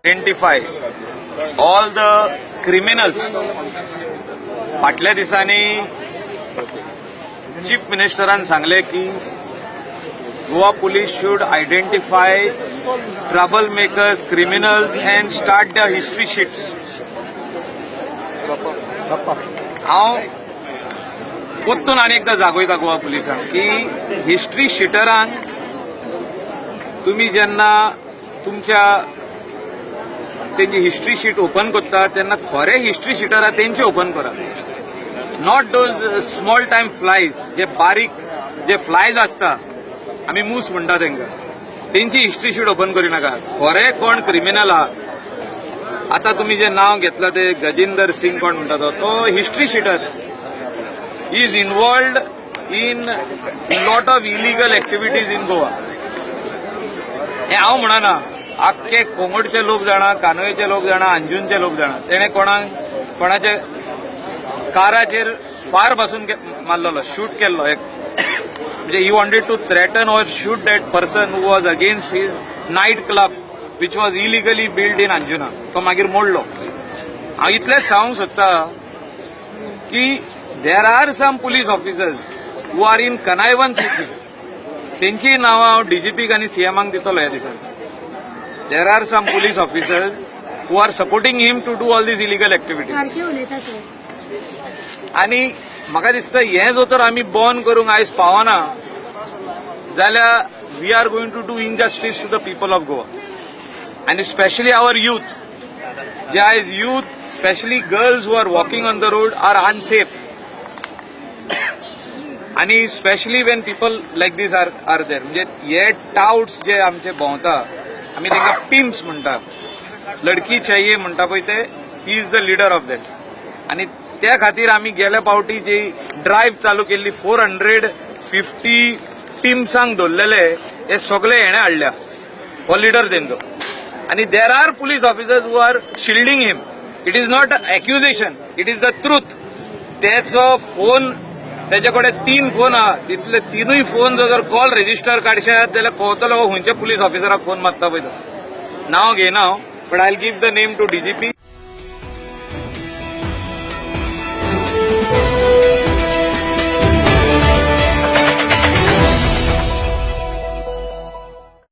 Identify all the criminals. फाटल्या दिसांनी chief मिनिस्टरान सांगले की Goa police should identify troublemakers, criminals and start the history sheets. हांव परतून आनी एकदां जागयता गोवा पुलिसांक की हिस्ट्री शिटरांक तुमी जेन्ना तुमच्या तेंची हिस्ट्री शीट ओपन करता तेन्ना खरे हिस्ट्री शिटर आहा तेंचे ओपन करा. Not those small time flies, जे बारीक जे फ्लायज आसता आमी मूस म्हणटा तांकां, तेंची हिस्ट्री शीट ओपन करिनाका. खरे कोण क्रिमिनल आहा, आता तुम्ही जे नाव घेतलं ते गजेंद्र सिंग कोण म्हणटा तो history sheeter is involved in lot of illegal activities in Goa. हे हांव म्हणना, आख्खे कोंगडचे लोक जाणा, कानोयचे लोक जाणा, अंजुनचे लोक जाणा. तेणे कोणाचे काराचेर फार बसून मारलेलो, शूट केल्लो. एक म्हणजे he wanted to threaten or shoot that person who was against his night club which was illegally build in Anjuna. तो मागीर मोडलो. हांव इतलेंच सांगूंक सोदता की there are some police officers who are in connivance with him. तेंची नांवां हांव डीजीपीक आनी सीएमाक दितलो ह्या दिसांनी. There are some police officers who are supporting him to do all these illegal activities. आनी म्हाका दिसता हें जर तर आमी बंद करूंक आयज पावना जाल्यार we are going to do injustice to the people of Goa and especially our youth. जे आयज youth, especially girls who are walking on the road are unsafe. आणि especially when people like this are there. म्हणजे हे touts जे आमचे भोंवता, आमी तांकां पिम्स म्हणटा, लडकी चाहिए म्हणटा पळय ते, he is the leader of that. आणि त्या खातीर आमी गेल्या फावटी जी ड्रायव्ह चालू केल्ली 450 टिम्सांक धरलेले, हे सगळे हेणे हाडल्या. हो लिडर तेंचो. आणि there are police officers who are shielding him. It is not accusation, it is the truth. त्याचो फोन, त्याचे कडेन 3 फोन आहा. तितले 3 फोन जर कॉल रेजिस्टर काडशात जाल्यार कळटलो हो खंयच्या पुलीस ऑफिसराक फोन मारता पळय तो. नांव घेयना हांव, but I will give the name to DGP.